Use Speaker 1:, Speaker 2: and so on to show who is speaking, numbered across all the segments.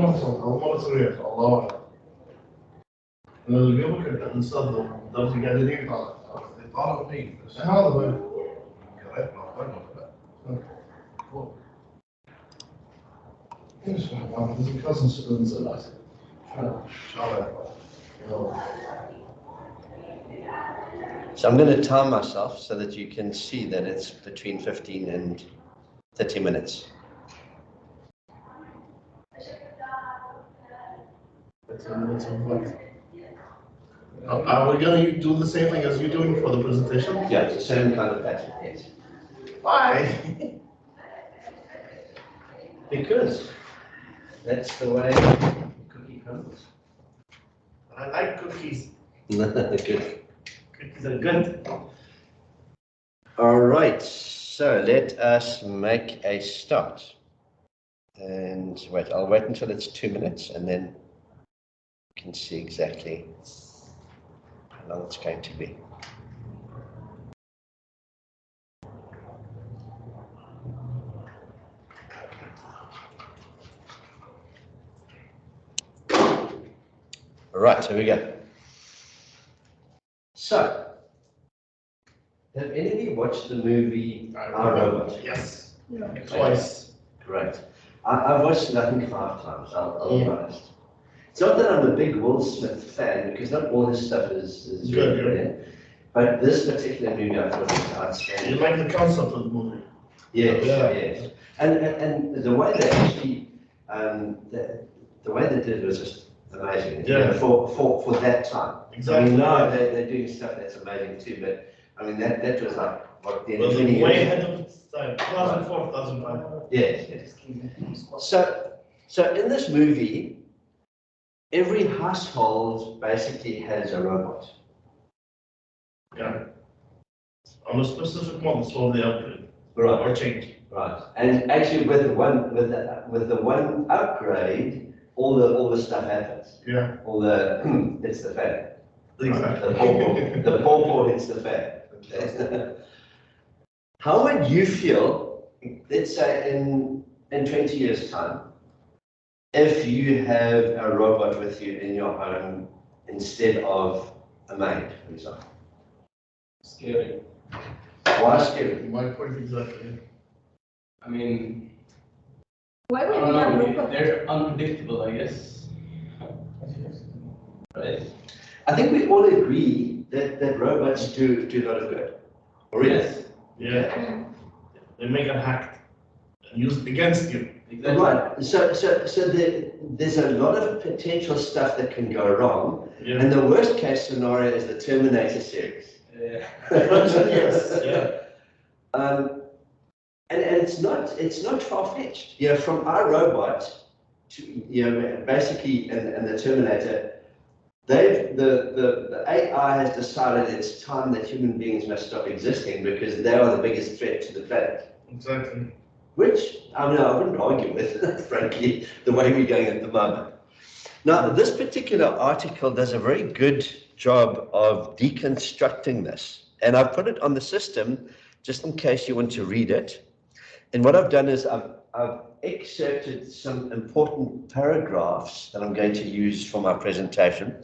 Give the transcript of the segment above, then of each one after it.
Speaker 1: مرة سورية الله أعلم. اللي بيبكر الإنسان درجة قاعدين طالع فيه. هذا هو. قريت ايش هذا؟ لازم ننزل لازم.
Speaker 2: So I'm going to time myself so that you can see that it's between 15 and 30 minutes.
Speaker 1: Are we going to do the same thing as you're doing for the presentation?
Speaker 2: Yeah, it's the same kind of pattern, yes.
Speaker 1: Why?
Speaker 2: Because that's the way the cookie comes.
Speaker 1: I like cookies.
Speaker 2: Good.
Speaker 1: Cookies are good.
Speaker 2: All right, so let us make a start. And wait, I'll wait until it's 2 minutes and then you can see exactly how long it's going to be. Right, here we go. So, have any of you watched the movie I, Robot?
Speaker 1: Yes. Yeah. Twice.
Speaker 2: Great. I've watched it, I think, 5 times, I'll be honest. It's not that I'm a big Will Smith fan, because not all his stuff is
Speaker 1: good,
Speaker 2: really brilliant. But this particular movie I thought was outstanding.
Speaker 1: You like the concept of the movie?
Speaker 2: Yes, yes. And the way they actually, the way they did it was just amazing.
Speaker 1: Yeah.
Speaker 2: You know, for that time.
Speaker 1: Exactly.
Speaker 2: I mean, now they're doing stuff that's amazing too, but I mean, that was like, what, the 20 years?
Speaker 1: Way ahead of its time, 2004, 2005.
Speaker 2: Yes, yes. So in this movie, every household basically has a robot.
Speaker 1: Yeah. On a specific model for the upgrade.
Speaker 2: Right.
Speaker 1: Or change.
Speaker 2: Right. And actually with the one upgrade, all the stuff happens.
Speaker 1: Yeah.
Speaker 2: All the it's the fan.
Speaker 1: Exactly.
Speaker 2: Right. The pawpaw hits the fan. Okay. How would you feel, let's say in 20 years' time, if you have a robot with you in your home instead of a maid, for example?
Speaker 3: Scary.
Speaker 2: Why scary?
Speaker 1: My point exactly.
Speaker 3: I mean,
Speaker 4: why would
Speaker 3: I
Speaker 4: we have
Speaker 3: don't know,
Speaker 4: robots?
Speaker 3: they're unpredictable, I guess. Right?
Speaker 2: I think we all agree that robots do a lot of good. Really?
Speaker 3: Yes.
Speaker 1: Yeah. They make it hacked and used against you.
Speaker 3: Exactly.
Speaker 2: Right. So there's a lot of potential stuff that can go wrong.
Speaker 1: Yeah.
Speaker 2: And the worst case scenario is the Terminator series.
Speaker 3: Yeah.
Speaker 1: Yes. Yeah.
Speaker 2: And it's not far-fetched. You know, from iRobot to, you know, basically and the Terminator, the AI has decided it's time that human beings must stop existing because they are the biggest threat to the planet.
Speaker 1: Exactly.
Speaker 2: Which, I mean, I wouldn't argue with, frankly, the way we're going at the moment. Now, this particular article does a very good job of deconstructing this. And I've put it on the system just in case you want to read it. And what I've done is I've excerpted some important paragraphs that I'm going to use for my presentation.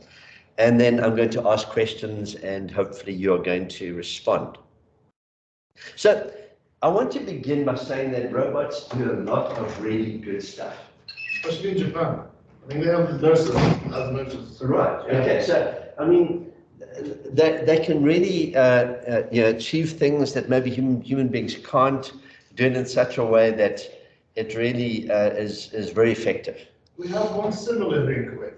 Speaker 2: And then I'm going to ask questions and hopefully you're going to respond. So I want to begin by saying that robots do a lot of really good stuff.
Speaker 1: Especially in Japan. I think they have the nurses as nurses.
Speaker 2: Right,
Speaker 1: Yeah.
Speaker 2: okay, so I mean, they can really you know, achieve things that maybe human beings can't, do it in such a way that it really is very effective.
Speaker 1: We have one similar in Kuwait.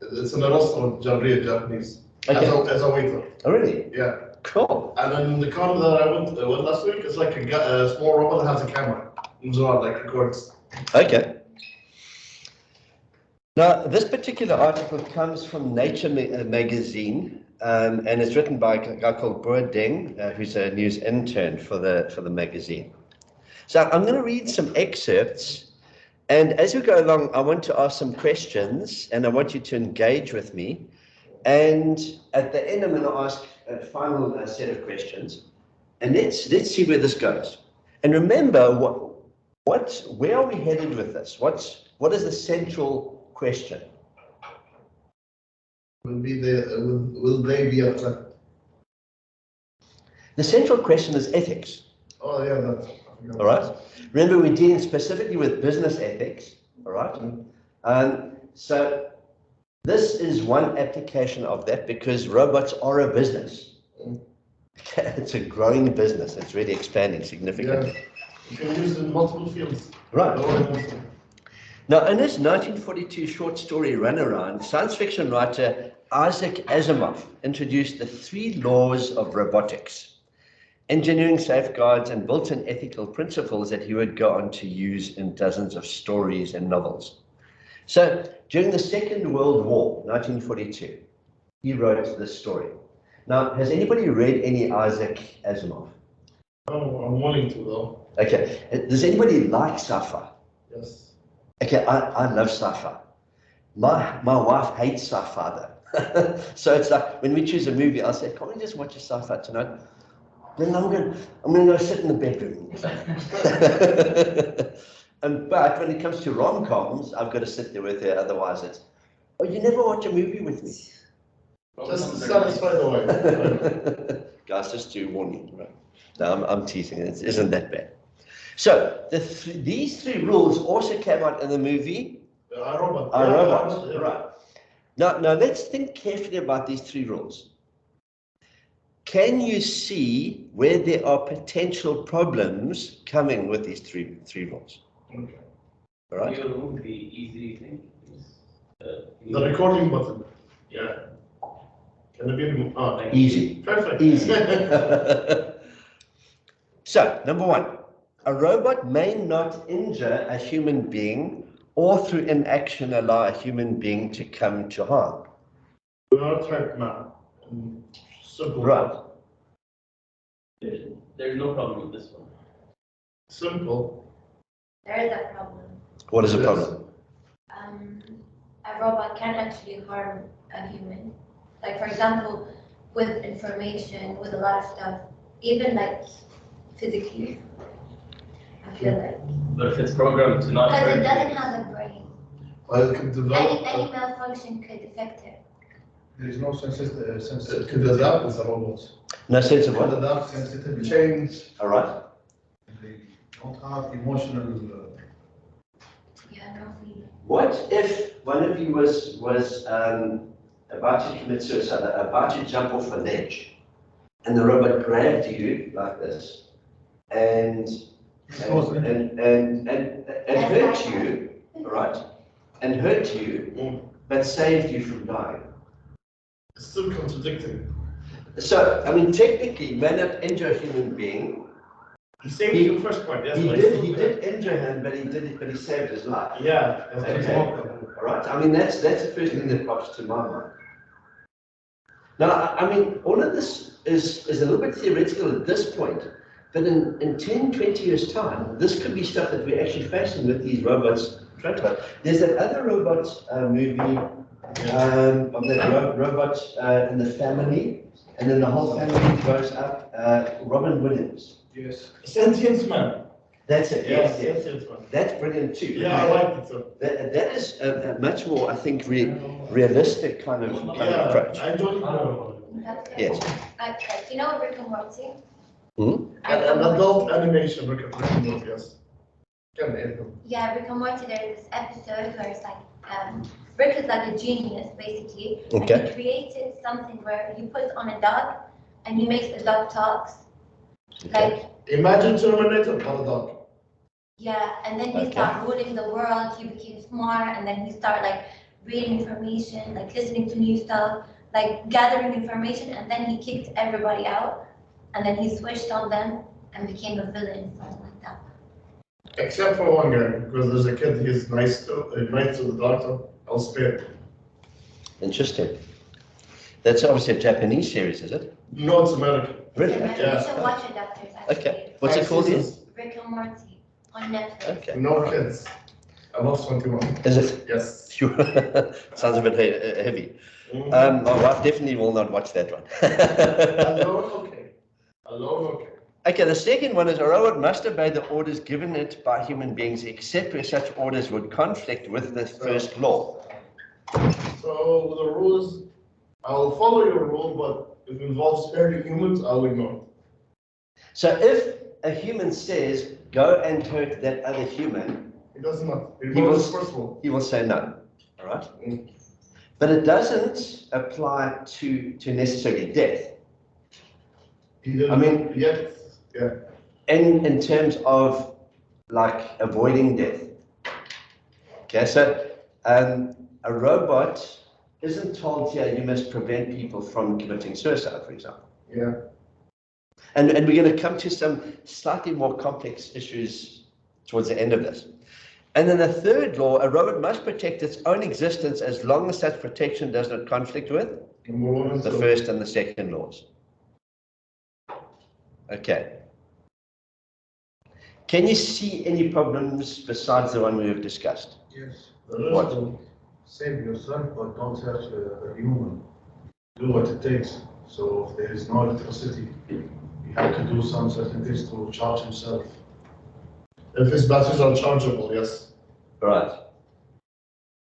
Speaker 1: It's in a restaurant, Japanese,
Speaker 2: Okay.
Speaker 1: as a waiter.
Speaker 2: Oh, really?
Speaker 1: Yeah.
Speaker 2: Cool.
Speaker 1: And then the car that I went last week is like a small robot that has a camera. Moves around, like records.
Speaker 2: Okay. Now, this particular article comes from Nature magazine, and it's written by a guy called Bo Deng, who's a news intern for the magazine. So I'm going to read some excerpts, and as we go along, I want to ask some questions, and I want you to engage with me. And at the end, I'm going to ask a final set of questions, and let's see where this goes. And remember, where are we headed with this? what is the central question?
Speaker 1: Will they be a threat?
Speaker 2: The central question is ethics.
Speaker 1: Oh, yeah, that's.
Speaker 2: All right. Remember, we're dealing specifically with business ethics. All right. And so this is one application of that because robots are a business. It's a growing business. It's really expanding significantly.
Speaker 1: Yeah. You can use it in multiple fields.
Speaker 2: Right. Now, in his 1942 short story Runaround, science fiction writer Isaac Asimov introduced the 3 laws of robotics, engineering safeguards and built-in ethical principles that he would go on to use in dozens of stories and novels. So, during the Second World War, 1942, he wrote this story. Now, has anybody read any Isaac Asimov?
Speaker 1: Oh, I'm wanting to though.
Speaker 2: Okay, does anybody like sci-fi?
Speaker 1: Yes.
Speaker 2: Okay, I love sci-fi. My wife hates sci-fi though. So it's like when we choose a movie, I'll say, can't we just watch a sci-fi tonight? Then I'm gonna go sit in the bedroom. But when it comes to rom-coms, I've got to sit there with her, otherwise it's, oh, you never watch a movie with me.
Speaker 1: Just to satisfy the wife.
Speaker 2: Guys, just to warn you, right? No, I'm teasing, it isn't that bad. So these 3 rules also came out in the movie
Speaker 1: iRobot.
Speaker 2: iRobot,
Speaker 1: Yeah.
Speaker 2: right. Now let's think carefully about these 3 rules. Can you see where there are potential problems coming with these three rules?
Speaker 1: Okay.
Speaker 2: All right.
Speaker 3: You remove the easy thing.
Speaker 1: The recording button. Yeah. Can it be removed? Oh,
Speaker 2: Easy.
Speaker 1: perfect.
Speaker 2: Easy. So, number 1, a robot may not injure a human being or through inaction allow a human being to come to harm.
Speaker 1: We are trapped now. Simple.
Speaker 2: Right.
Speaker 3: There's no problem with this one.
Speaker 1: Simple.
Speaker 4: There is a problem.
Speaker 2: What is the
Speaker 1: Yes.
Speaker 2: problem?
Speaker 4: A robot can actually harm a human. Like, for example, with information, with a lot of stuff, even like physically. I feel like.
Speaker 3: But if it's programmed to not
Speaker 4: Because
Speaker 3: hurt
Speaker 4: it
Speaker 3: you,
Speaker 4: doesn't have a brain.
Speaker 1: Well, it can develop.
Speaker 4: Any malfunction could affect it.
Speaker 5: There is no
Speaker 1: It could adapt as a robot.
Speaker 2: No sense of
Speaker 1: It could
Speaker 2: what?
Speaker 1: adapt, sensitive, change.
Speaker 2: All right.
Speaker 5: They don't have emotional.
Speaker 4: Yeah, no feeling.
Speaker 2: What if one of you was about to commit suicide, about to jump off a ledge, and the robot grabbed you like this, and hurt you, all right, and hurt you, but saved you from dying?
Speaker 1: It's still contradicting.
Speaker 2: So, I mean, technically, may not injure a human being.
Speaker 1: He saved you the first part, yes.
Speaker 2: He
Speaker 1: but
Speaker 2: did injure him, but he saved his life.
Speaker 1: Yeah. That's
Speaker 2: Okay.
Speaker 1: what
Speaker 2: All right. I mean, that's the first thing that pops to my mind. Now, I mean, all of this is a little bit theoretical at this point, but in 10, 20 years' time, this could be stuff that we're actually facing with these robots. There's that other robot movie of that robot in the family, and then the whole family grows up. Robin Williams.
Speaker 5: Yes.
Speaker 1: Sentient man.
Speaker 2: That's it. Yes, yes.
Speaker 1: Sentient man.
Speaker 2: That's brilliant too.
Speaker 1: Yeah, I like it too.
Speaker 2: That is a much more, I think, realistic kind of approach.
Speaker 1: I enjoy it more.
Speaker 2: Yes.
Speaker 4: Like, you know Rick and Morty?
Speaker 2: Hmm?
Speaker 1: An adult animation, Rick and Morty, yes. Can name them.
Speaker 4: Yeah, Rick and Morty, there's this episode where it's like, Rick is like a genius, basically.
Speaker 2: Okay.
Speaker 4: And he created something where he puts on a dog, and he makes the dog talks. Like,
Speaker 1: Imagine Terminator, but a dog.
Speaker 4: yeah, and then he
Speaker 2: Okay.
Speaker 4: started ruling the world, he became smart, and then he started like reading information, like listening to new stuff, like gathering information, and then he kicked everybody out, and then he switched on them and became a villain, something like that.
Speaker 1: Except for one guy, because there's a kid he's nice to the doctor. I'll spare him.
Speaker 2: Interesting. That's obviously a Japanese series, is it?
Speaker 1: No, it's American.
Speaker 2: Really?
Speaker 1: Yeah.
Speaker 4: You should watch it, doctors, actually.
Speaker 2: Okay. What's it
Speaker 1: 5
Speaker 2: called again?
Speaker 1: seasons,
Speaker 4: Rick and Morty on Netflix.
Speaker 2: Okay.
Speaker 1: No kids. Above 21.
Speaker 2: Is it?
Speaker 1: Yes.
Speaker 2: Sounds a bit heavy.
Speaker 1: Mhm.
Speaker 2: My wife definitely will not watch that one.
Speaker 1: Alone, okay. Alone, okay.
Speaker 2: Okay, the second one is a robot must obey the orders given it by human beings, except where such orders would conflict with the first law.
Speaker 1: So with the rules, I will follow your rule, but if it involves hurting humans, I will ignore.
Speaker 2: So if a human says, go and hurt that other human,
Speaker 1: It does not. It
Speaker 2: He
Speaker 1: involves
Speaker 2: will-
Speaker 1: the first rule.
Speaker 2: he will say no, all right?
Speaker 1: Mm.
Speaker 2: But it doesn't apply to necessarily death.
Speaker 1: He didn't.
Speaker 2: I mean-
Speaker 1: Yet, yeah.
Speaker 2: In terms of like avoiding death. Okay, so a robot isn't told here you must prevent people from committing suicide, for example.
Speaker 1: Yeah.
Speaker 2: And we're going to come to some slightly more complex issues towards the end of this. And then the third law, a robot must protect its own existence as long as such protection does not conflict with
Speaker 1: Number one and
Speaker 2: the
Speaker 1: two.
Speaker 2: first and the second laws. Okay. Can you see any problems besides the one we have discussed?
Speaker 5: Yes,
Speaker 2: What?
Speaker 5: save yourself, but don't hurt a human. Do what it takes. So if there is no electricity, you have to do some certain things to charge himself.
Speaker 1: If his batteries are chargeable, yes.
Speaker 2: Right.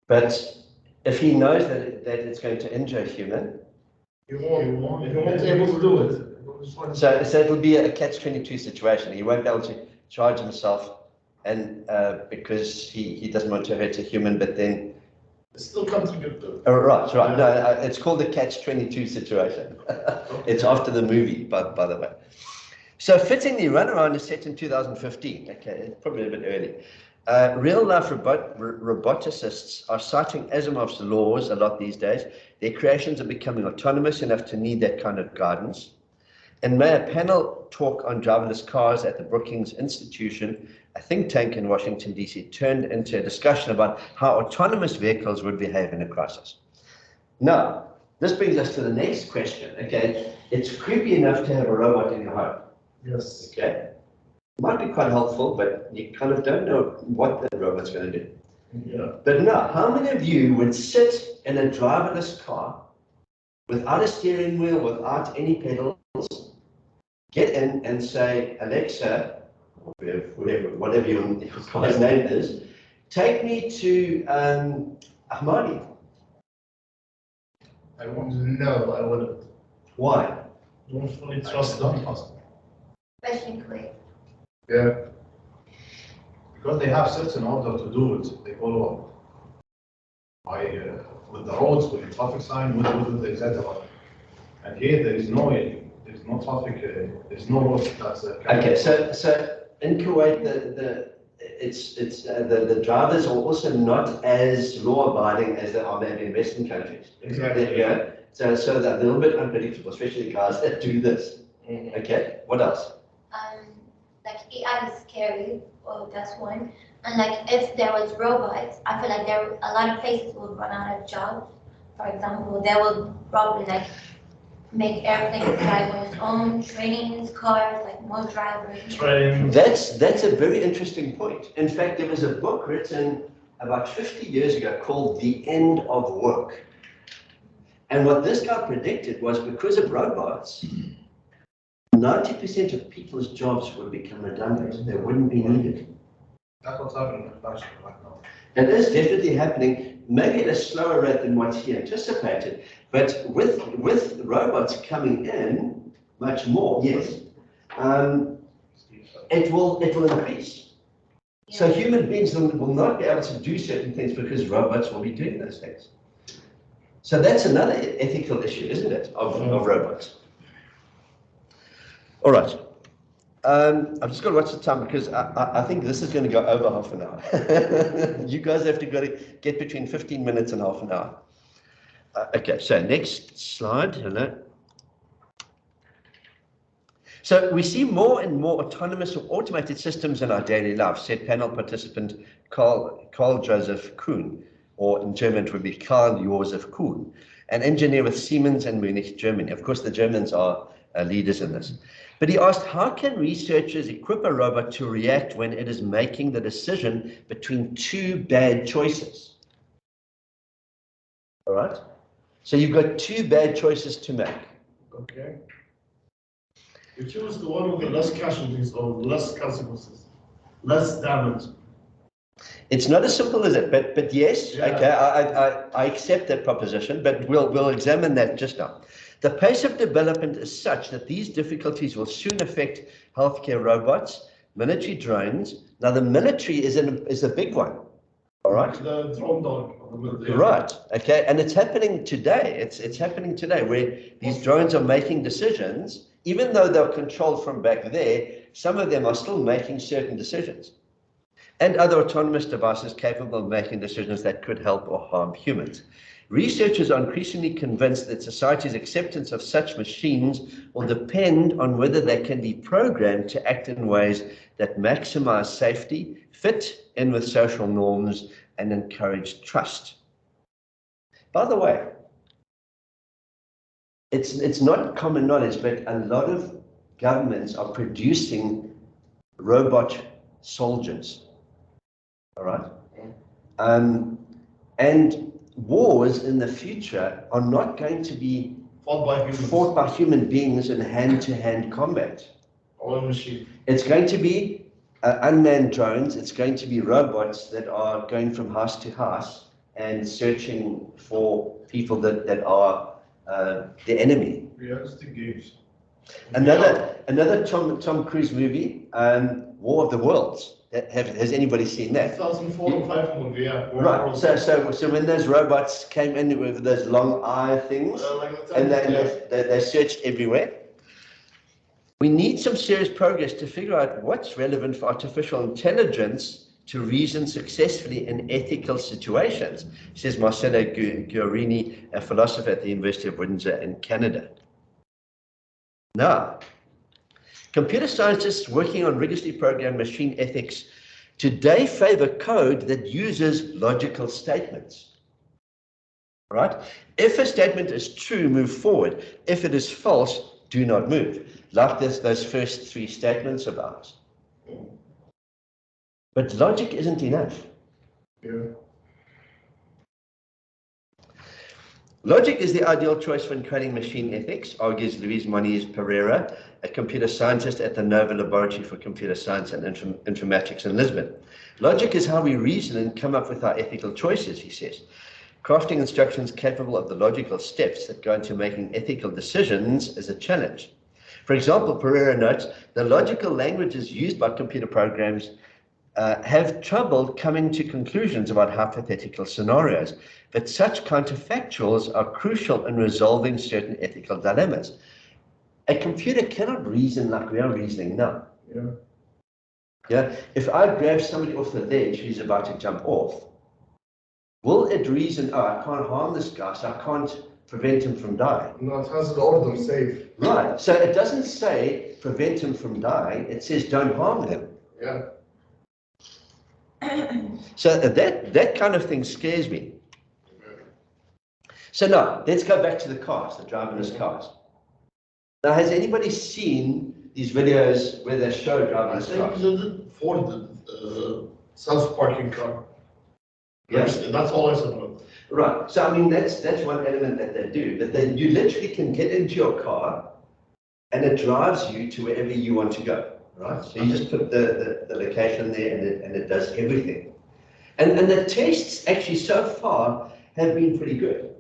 Speaker 2: But if he knows that it's going to injure a human,
Speaker 1: He won't be able to do it.
Speaker 2: so it'll be a catch-22 situation. He won't be able to charge himself and because he doesn't want to hurt a human, but then
Speaker 1: It still comes to good though.
Speaker 2: oh, right. No, it's called the catch-22 situation. It's after the movie, by the way. So fittingly, Runaround is set in 2015. Okay, it's probably a bit early. Real-life roboticists are citing Asimov's laws a lot these days. Their creations are becoming autonomous enough to need that kind of guidance. In May, a panel talk on driverless cars at the Brookings Institution, a think tank in Washington, D.C., turned into a discussion about how autonomous vehicles would behave in a crisis. Now, this brings us to the next question. Okay, it's creepy enough to have a robot in your home.
Speaker 1: Yes.
Speaker 2: Okay, might be quite helpful, but you kind of don't know what the robot's going to do.
Speaker 1: Yeah.
Speaker 2: But now, how many of you would sit in a driverless car without a steering wheel, without any pedals, get in and say, Alexa, whatever your car's name is, take me to Ahmadi?
Speaker 1: I won't. No, I wouldn't.
Speaker 2: Why?
Speaker 1: Don't fully trust them.
Speaker 4: Especially quick.
Speaker 5: Yeah. Because they have certain order to do it, they follow up. With the roads, with the traffic sign, with the etc. And here there is no traffic, there's no road that's.
Speaker 2: Okay, so in Kuwait, the drivers are also not as law-abiding as they are maybe in Western countries.
Speaker 1: Exactly.
Speaker 2: Yeah. So they're a little bit unpredictable, especially the guys that do this.
Speaker 1: Mhm.
Speaker 2: Okay. What else?
Speaker 4: Like AI is scary, well, that's one. And like if there was robots, I feel like a lot of places would run out of jobs. For example, they will probably like make airplanes drive on its own, trains, cars, like more drivers.
Speaker 1: Train.
Speaker 2: That's a very interesting point. In fact, there was a book written about 50 years ago called The End of Work. And what this guy predicted was because of robots, 90% of people's jobs would become redundant. They wouldn't be needed.
Speaker 5: That's what's happening in fashion right now.
Speaker 2: It is definitely happening, maybe at a slower rate than what he anticipated, but with robots coming in much more, yes, it will increase. So human beings will not be able to do certain things because robots will be doing those things. So that's another ethical issue, isn't it, of robots? All right. I've just got to watch the time because I think this is going to go over half an hour. You guys have to get between 15 minutes and half an hour. Okay, so next slide. Hello. So we see more and more autonomous or automated systems in our daily life, said panel participant Karl Joseph Kuhn, or in German it would be Karl Joseph Kuhn, an engineer with Siemens in Munich, Germany. Of course, the Germans are leaders in this. But he asked, how can researchers equip a robot to react when it is making the decision between two bad choices? All right. So you've got two bad choices to make.
Speaker 1: Okay. We choose the one with the less casualties or less consequences, less damage.
Speaker 2: It's not as simple as it, but yes,
Speaker 1: Yeah.
Speaker 2: okay, I accept that proposition, but we'll examine that just now. The pace of development is such that these difficulties will soon affect healthcare robots, military drones. Now the military is a big one, all right?
Speaker 1: The drone dog.
Speaker 2: Right, okay, and it's happening today. It's happening today where these drones are making decisions, even though they're controlled from back there, some of them are still making certain decisions. And other autonomous devices capable of making decisions that could help or harm humans. Researchers are increasingly convinced that society's acceptance of such machines will depend on whether they can be programmed to act in ways that maximize safety, fit in with social norms, and encourage trust. By the way, it's not common knowledge, but a lot of governments are producing robot soldiers. All right. And wars in the future are not going to be fought by human beings in hand-to-hand combat.
Speaker 1: Or machine.
Speaker 2: It's going to be unmanned drones. It's going to be robots that are going from house to house and searching for people that are the enemy.
Speaker 5: Realistic games.
Speaker 2: Another Tom Cruise movie, War of the Worlds. Has anybody seen that?
Speaker 1: 2004 or 5 movie, yeah.
Speaker 2: Right. So when those robots came in with those long eye things, and they searched everywhere. We need some serious progress to figure out what's relevant for artificial intelligence to reason successfully in ethical situations, says Marcelo Guarini, a philosopher at the University of Windsor in Canada. Now, computer scientists working on rigorously programmed machine ethics today favor code that uses logical statements. Right? If a statement is true, move forward. If it is false, do not move. Like those first 3 statements of ours. But logic isn't enough.
Speaker 1: Yeah.
Speaker 2: Logic is the ideal choice when creating machine ethics, argues Luis Moniz Pereira, a computer scientist at the Nova Laboratory for Computer Science and Informatics in Lisbon. Logic is how we reason and come up with our ethical choices, he says. Crafting instructions capable of the logical steps that go into making ethical decisions is a challenge. For example, Pereira notes, the logical languages used by computer programs have trouble coming to conclusions about hypothetical scenarios, but such counterfactuals are crucial in resolving certain ethical dilemmas. A computer cannot reason like we are reasoning now.
Speaker 1: Yeah.
Speaker 2: Yeah. If I grab somebody off the ledge who's about to jump off, will it reason, oh, I can't harm this guy, so I can't prevent him from dying?
Speaker 1: No, it has the order safe.
Speaker 2: Right. So it doesn't say prevent him from dying, it says don't harm him.
Speaker 1: Yeah.
Speaker 2: So that kind of thing scares me. So now, let's go back to the cars, the driverless cars. Now, has anybody seen these videos where they show
Speaker 1: I
Speaker 2: driverless
Speaker 1: think
Speaker 2: cars?
Speaker 1: the Ford self-parking car.
Speaker 2: Yeah.
Speaker 1: That's all I said about it.
Speaker 2: Right. So, I mean, that's one element that they do. That you literally can get into your car and it drives you to wherever you want to go. Right. So you just put the location there and it does everything. And the tests actually so far have been pretty good.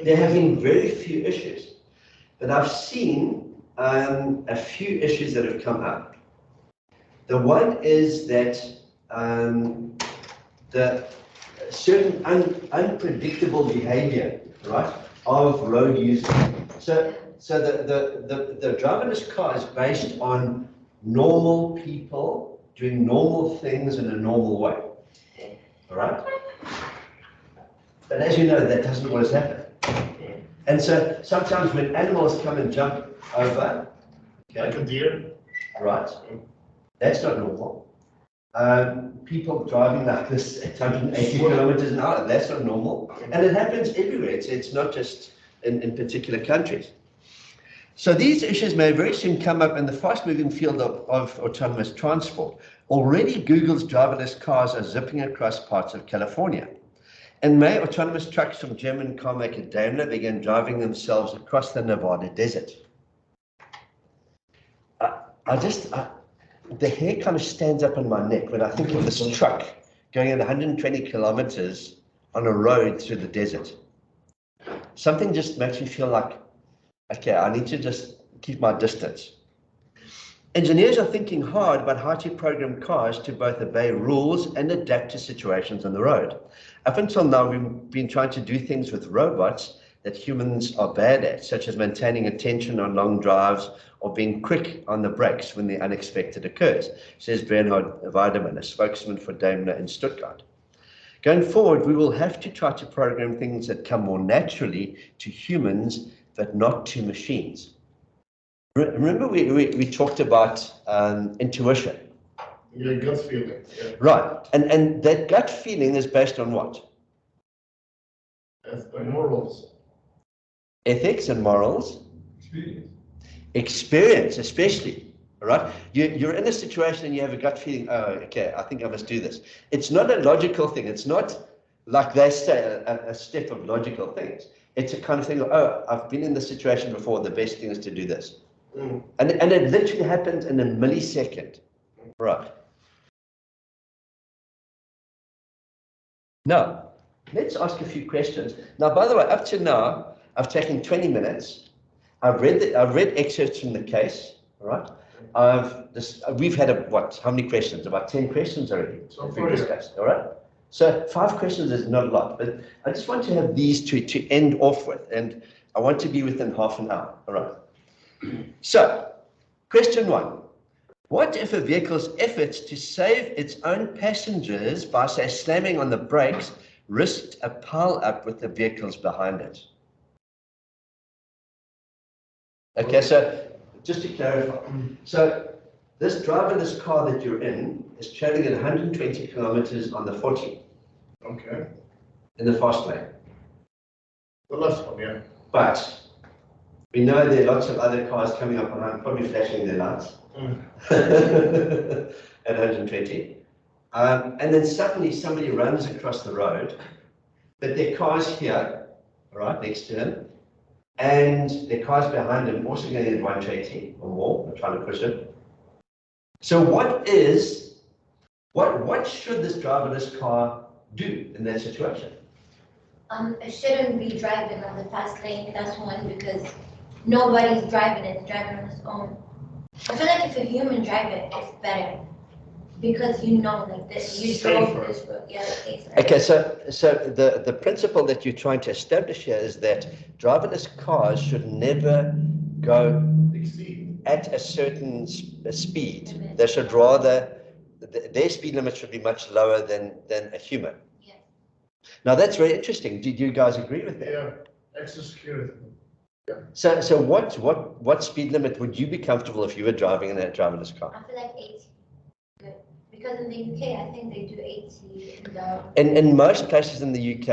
Speaker 2: There have been very few issues, but I've seen a few issues that have come up. The one is that the certain unpredictable behavior, right, of road users. So the driverless car is based on normal people doing normal things in a normal way. All right? But as you know, that doesn't always happen. And so sometimes when animals come and jump over,
Speaker 1: Like a deer.
Speaker 2: right, that's not normal. People driving like this at 180 kilometers an hour, that's not normal. And it happens everywhere. It's not just in particular countries. So these issues may very soon come up in the fast-moving field of autonomous transport. Already Google's driverless cars are zipping across parts of California. In May, autonomous trucks from German carmaker Daimler began driving themselves across the Nevada desert. the hair kind of stands up on my neck when I think of this truck going at 120 kilometers on a road through the desert. Something just makes me feel like, okay, I need to just keep my distance. Engineers are thinking hard about how to program cars to both obey rules and adapt to situations on the road. Up until now, we've been trying to do things with robots that humans are bad at, such as maintaining attention on long drives or being quick on the brakes when the unexpected occurs, says Bernhard Weidemann, a spokesman for Daimler in Stuttgart. Going forward, we will have to try to program things that come more naturally to humans, but not to machines. Remember we talked about intuition.
Speaker 1: Your gut feeling, yeah.
Speaker 2: Right, and that gut feeling is based on what?
Speaker 1: That's the morals.
Speaker 2: Ethics and morals. Experience, especially, right? You're in a situation and you have a gut feeling, oh, okay, I think I must do this. It's not a logical thing. It's not like they say a step of logical things. It's a kind of thing, oh, I've been in this situation before, the best thing is to do this.
Speaker 1: Mm.
Speaker 2: And it literally happens in a millisecond, right? Now, let's ask a few questions. Now, by the way, up to now, I've taken 20 minutes. I've read excerpts from the case, all right? We've had how many questions? About 10 questions already.
Speaker 1: So
Speaker 2: that
Speaker 1: far,
Speaker 2: we've
Speaker 1: yeah.
Speaker 2: discussed, all right? So 5 questions is not a lot, but I just want to have these to end off with, and I want to be within half an hour, all right? So, question 1. What if a vehicle's efforts to save its own passengers by, say, slamming on the brakes risked a pile-up with the vehicles behind it? Okay, so just to clarify, so this driverless car that you're in is traveling at 120 kilometers on the 40
Speaker 1: Okay.
Speaker 2: in the fast lane.
Speaker 1: The last one, yeah.
Speaker 2: But we know there are lots of other cars coming up behind, probably flashing their lights at 120. And then suddenly somebody runs across the road, but their car's here, right next to him, and the cars behind him also going at 120 or more, I'm trying to push him. So what should this driverless car do in that situation?
Speaker 4: It shouldn't be driving on the fast lane, that's one, because nobody's driving it, driving on its own. I feel like if a human drive it, it's better. Because you know, like this, you drove
Speaker 1: Safer.
Speaker 4: this road, yeah, it's safer.
Speaker 2: Okay, so the principle that you're trying to establish here is that driverless cars should never go
Speaker 1: Exceed.
Speaker 2: at a certain speed. They should rather, their speed limit should be much lower than a human.
Speaker 4: Yeah.
Speaker 2: Now that's very interesting. Did you guys agree with that?
Speaker 1: Yeah. Extra security.
Speaker 2: So what speed limit would you be comfortable if you were driving in a driverless car?
Speaker 4: I feel like 80. Good. Because in the UK, I think they do 80
Speaker 2: In most places in the UK,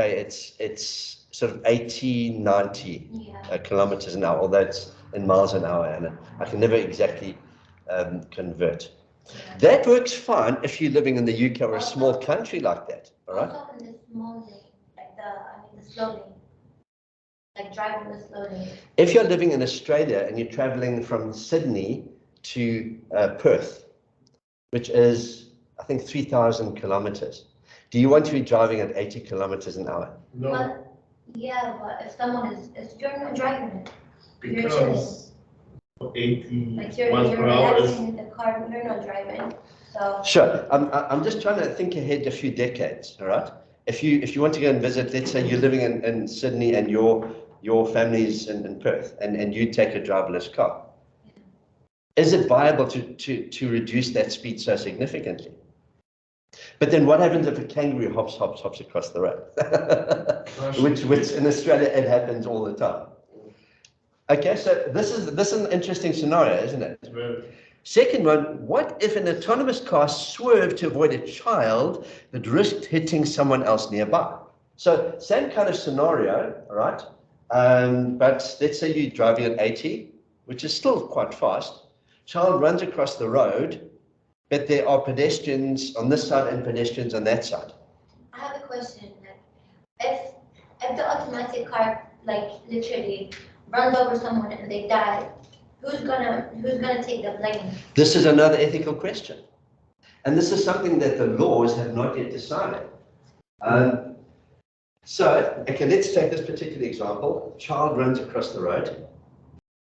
Speaker 2: it's sort of 80, 90
Speaker 4: yeah.
Speaker 2: kilometers an hour, although it's in miles an hour, and I can never exactly convert.
Speaker 4: Yeah.
Speaker 2: That works fine if you're living in the UK or a small country like that, all right?
Speaker 4: Also in the small lane, like the slow lane. Like driving the slow lane.
Speaker 2: If you're living in Australia and you're traveling from Sydney to Perth, which is, I think, 3,000 kilometers, do you want to be driving at 80 kilometers an hour?
Speaker 1: No,
Speaker 4: But, yeah, but if someone is you're not driving it. You're
Speaker 1: because 80
Speaker 4: Like you're
Speaker 1: miles per hour is.
Speaker 4: relaxing in the car, you're not driving. So
Speaker 2: Sure. I'm just trying to think ahead a few decades, all right? If you want to go and visit, let's say you're living in Sydney and your family's in Perth, and you take a driverless car. Is it viable to reduce that speed so significantly? But then what happens if a kangaroo hops across the road? which in Australia, it happens all the time. Okay, so this is an interesting scenario, isn't it?
Speaker 1: Well,
Speaker 2: Second one, what if an autonomous car swerved to avoid a child that risked hitting someone else nearby? So same kind of scenario, all right? But let's say you're driving at 80, which is still quite fast. Child runs across the road, but there are pedestrians on this side and pedestrians on that side.
Speaker 4: I have a question. Like, if the automatic car like literally runs over someone and they die, who's gonna take the blame?
Speaker 2: This is another ethical question. And this is something that the laws have not yet decided. Okay, let's take this particular example. Child runs across the road,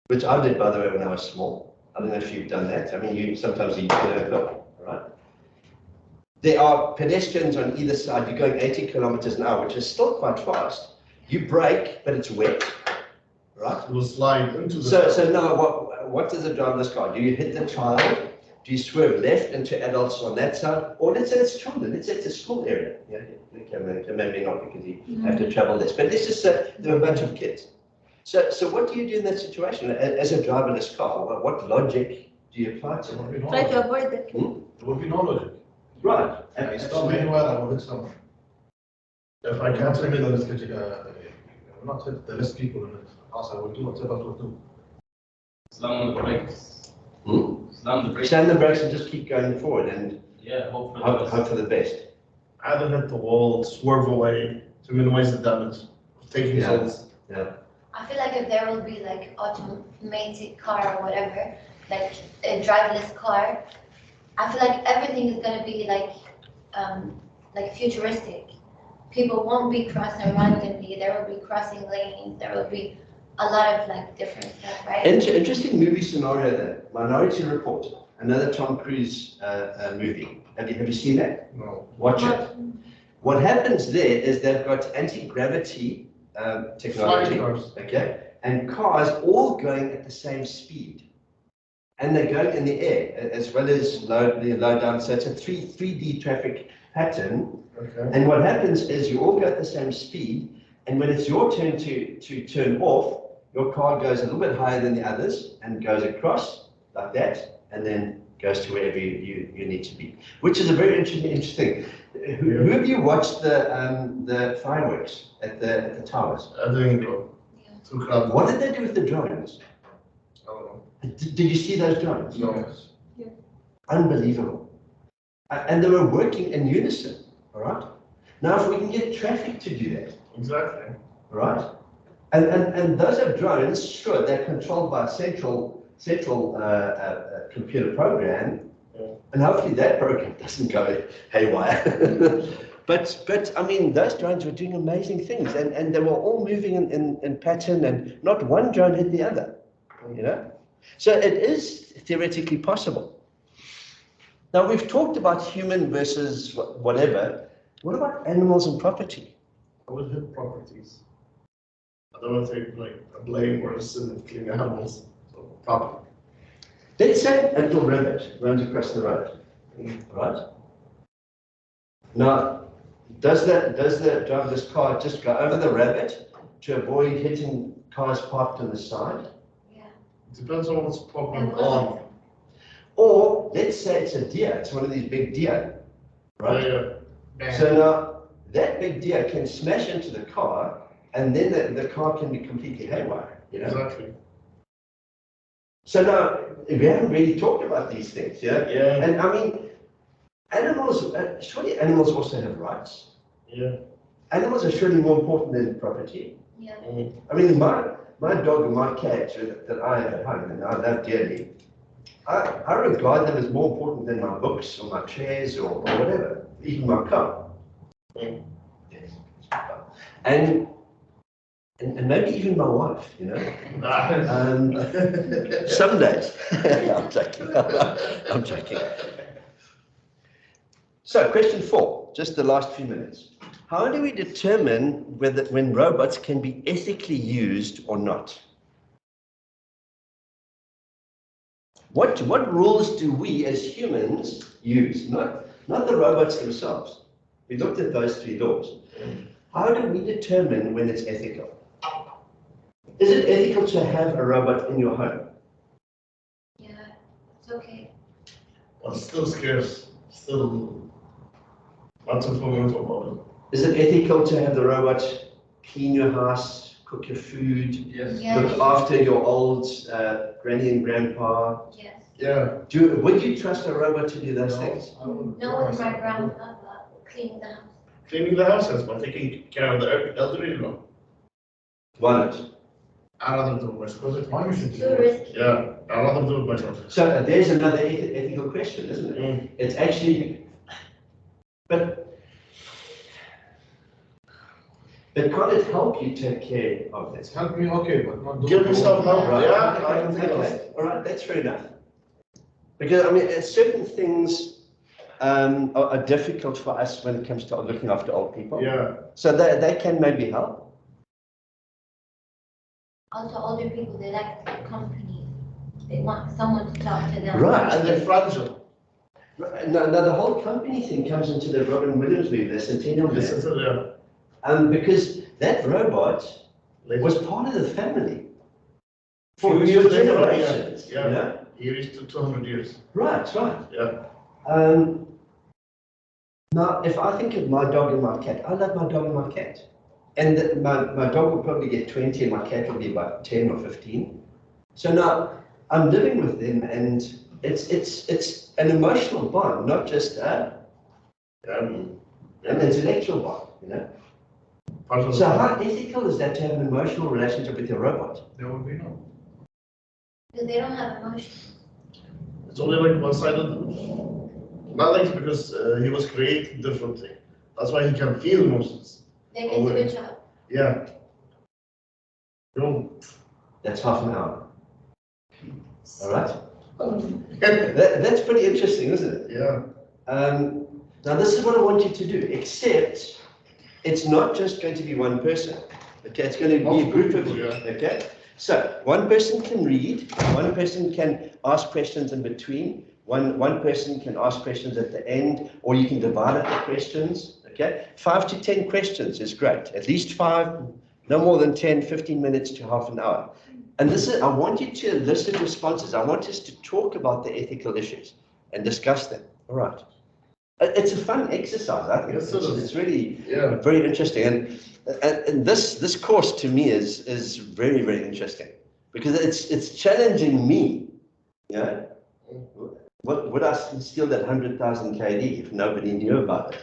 Speaker 2: which I did, by the way, when I was small. I don't know if you've done that. I mean, sometimes you don't look, right? There are pedestrians on either side. You're going 80 kilometers an hour, which is still quite fast. You brake, but it's wet, right?
Speaker 1: It will slide into the.
Speaker 2: So now, what does it drive this car? Do you hit the child? Do you swerve left into adults on that side? Or let's say it's children, let's say it's a school area. Yeah, okay, maybe not because you have to travel less. But let's just say there are a bunch of kids. So what do you do in that situation as a driverless car? What logic do you apply to it?
Speaker 4: Try to avoid it.
Speaker 5: There will be no logic.
Speaker 2: Right.
Speaker 5: So meanwhile, I will hit someone. If I can't tell me that it's not hit the less people in it, also I will do whatever I will do.
Speaker 3: Slam on the brakes. Slam the brakes.
Speaker 2: Stand the brakes and just keep going forward and
Speaker 3: Yeah, hope for the
Speaker 2: hope,
Speaker 3: best.
Speaker 2: hope for the best.
Speaker 1: Either hit the wall, swerve away to minimize the damage of taking
Speaker 2: Yeah.
Speaker 1: souls.
Speaker 4: I feel like if there will be like automated car or whatever, like a driverless car, I feel like everything is gonna be like futuristic. People won't be crossing randomly. There will be crossing lanes. There will be a lot of like different stuff, right?
Speaker 2: Interesting movie scenario there. Minority Report, another Tom Cruise movie. Have you seen that?
Speaker 1: No.
Speaker 2: Watch it. What happens there is they've got anti-gravity technology,
Speaker 1: Flying cars.
Speaker 2: okay, and cars all going at the same speed. And they're going in the air as well as low down. So it's a 3D traffic pattern.
Speaker 1: Okay.
Speaker 2: And what happens is you all go at the same speed, and when it's your turn to turn off, your car goes a little bit higher than the others and goes across like that, and then goes to wherever you need to be, which is a very interesting. Who have you watched the fireworks at the towers?
Speaker 1: I didn't go. Too crowded.
Speaker 2: What did they do with the drones?
Speaker 1: I don't know.
Speaker 2: Did you see those drones?
Speaker 1: No.
Speaker 2: Unbelievable. And they were working in unison, all right? Now, if we can get traffic to do that,
Speaker 1: Exactly.
Speaker 2: all right? And those are drones, sure, they're controlled by a central computer program, and hopefully that program doesn't go haywire. But I mean, those drones were doing amazing things, and they were all moving in pattern, and not one drone hit the other, you know? So it is theoretically possible. Now, we've talked about human versus whatever. What about animals and property?
Speaker 1: I would hit properties. I don't want to take like a blame or a sin of killing animals. So property.
Speaker 2: Let's say a little rabbit runs across the road, right? Now, does the driverless car just go over the rabbit to avoid hitting cars parked on the side?
Speaker 4: Yeah.
Speaker 1: It depends on what's problem on.
Speaker 2: Or let's say it's a deer, it's one of these big deer, right?
Speaker 1: Yeah.
Speaker 2: So now that big deer can smash into the car, and then the car can be completely haywire, you know?
Speaker 1: Exactly.
Speaker 2: So now, we haven't really talked about these things, yeah?
Speaker 1: Yeah.
Speaker 2: And I mean, animals, surely animals also have rights.
Speaker 1: Yeah.
Speaker 2: Animals are surely more important than property.
Speaker 4: Yeah.
Speaker 2: I mean, my dog and my cat that I have at home and I love dearly, I regard them as more important than my books or my chairs or whatever, even my car.
Speaker 1: Mm.
Speaker 2: Yes. And maybe even my wife, you know. Some days. I'm joking. I'm joking. So, question 4, just the last few minutes. How do we determine when robots can be ethically used or not? What rules do we as humans use? Not the robots themselves. We looked at those 3 laws. How do we determine when it's ethical? Is it ethical to have a robot in your home?
Speaker 4: Yeah. It's okay.
Speaker 1: Well, it's still scarce. Still not too familiar about it.
Speaker 2: Is it ethical to have the robot clean your house, cook your food,
Speaker 3: Yes.
Speaker 4: Yeah.
Speaker 2: look after your old granny and grandpa?
Speaker 4: Yes.
Speaker 1: Yeah.
Speaker 2: Would you trust a robot to do those things?
Speaker 4: No one's my grandpa cleaning the house.
Speaker 1: Cleaning the houses by taking care of the elderly, no.
Speaker 2: Why not?
Speaker 1: I'd rather do it myself.
Speaker 5: Because it's my mission to do
Speaker 4: Too
Speaker 5: it.
Speaker 4: risky.
Speaker 1: Yeah, I'd rather do it myself.
Speaker 2: So there's another ethical question, isn't it?
Speaker 1: Mm.
Speaker 2: It's actually, but can't it help you take care of
Speaker 5: It's
Speaker 2: this?
Speaker 5: helped me, okay, but not do.
Speaker 1: Give yourself help,
Speaker 2: Right.
Speaker 1: yeah, I can think of
Speaker 2: Okay, all right, that's fair enough. Because, I mean, certain things are difficult for us when it comes to looking after old people.
Speaker 1: Yeah,
Speaker 2: So they can maybe help.
Speaker 4: Also, older people, they like company. They want someone to talk to them.
Speaker 2: Right.
Speaker 1: and they're fragile.
Speaker 2: Now, the whole company thing comes into the Robin Williams movie, the Centennial
Speaker 1: Listen
Speaker 2: Man.
Speaker 1: to them.
Speaker 2: Because that robot was part of the family for
Speaker 1: For
Speaker 2: your
Speaker 1: years,
Speaker 2: generations,
Speaker 1: yeah.
Speaker 2: you know?
Speaker 1: He reached to 200 years.
Speaker 2: Right.
Speaker 1: Yeah.
Speaker 2: Now, if I think of my dog and my cat, I love my dog and my cat. And my dog will probably get 20 and my cat will be about 10 or 15. So now I'm living with them and it's an emotional bond, not just an intellectual bond, you know?
Speaker 1: Part of the
Speaker 2: So how
Speaker 1: family.
Speaker 2: ethical is that to have an emotional relationship with your robot?
Speaker 5: There will be no.
Speaker 4: Because they don't have emotions.
Speaker 1: It's only like one-sided. Nothing because he was created differently. That's why he can feel emotions.
Speaker 4: They can switch up.
Speaker 1: Yeah. No.
Speaker 2: That's half an hour. All right.
Speaker 1: Yeah.
Speaker 2: That's pretty interesting, isn't it? Now this is what I want you to do, except it's not just going to be one person. Okay, it's going to be a group of you.
Speaker 1: Yeah.
Speaker 2: Okay, so one person can read, one person can ask questions in between, one person can ask questions at the end, or you can divide up the questions. Okay, 5 to 10 questions is great. At least 5, no more than 10, 15 minutes to half an hour. And this is, I want you to elicit responses. I want us to talk about the ethical issues and discuss them. All right. It's a fun exercise. I think
Speaker 1: Yes, it is.
Speaker 2: it's really
Speaker 1: Yeah.
Speaker 2: very interesting. And this course to me is very, very interesting because it's challenging me. You know, would I steal that 100,000 KD if nobody knew about it?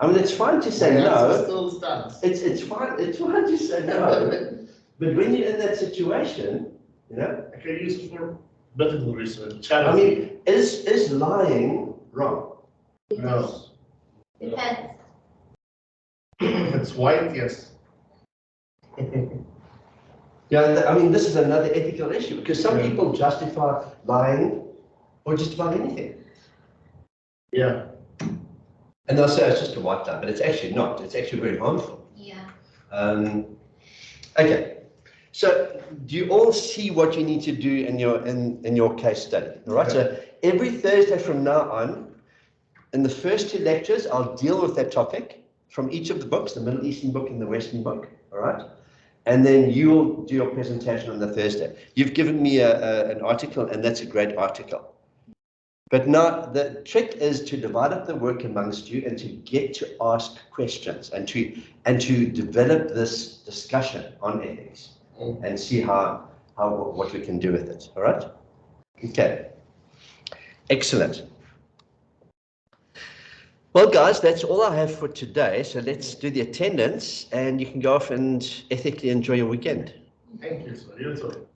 Speaker 2: I mean, it's fine to say
Speaker 1: That's
Speaker 2: no.
Speaker 1: still stands.
Speaker 2: It's fine to say no. But when you're in that situation, you know,
Speaker 1: I can use it for medical research.
Speaker 2: I
Speaker 1: Charity.
Speaker 2: mean, is lying wrong?
Speaker 1: No.
Speaker 4: Depends.
Speaker 1: If it's white, yes.
Speaker 2: Yeah, I mean, this is another ethical issue because some
Speaker 1: Yeah.
Speaker 2: people justify lying or just about anything.
Speaker 1: Yeah.
Speaker 2: And they'll say it's just a white lie, but it's actually not. It's actually very harmful.
Speaker 4: Yeah.
Speaker 2: Okay. So do you all see what you need to do in your case study? All right. So every Thursday from now on, in the first 2 lectures, I'll deal with that topic from each of the books, the Middle Eastern book and the Western book. All right. And then you'll do your presentation on the Thursday. You've given me an article, and that's a great article. But now the trick is to divide up the work amongst you and to get to ask questions and to develop this discussion on ethics and see what we can do with it. All right? Okay. Excellent. Well, guys, that's all I have for today. So let's do the attendance, and you can go off and ethically enjoy your weekend.
Speaker 1: Thank you, sir. You too.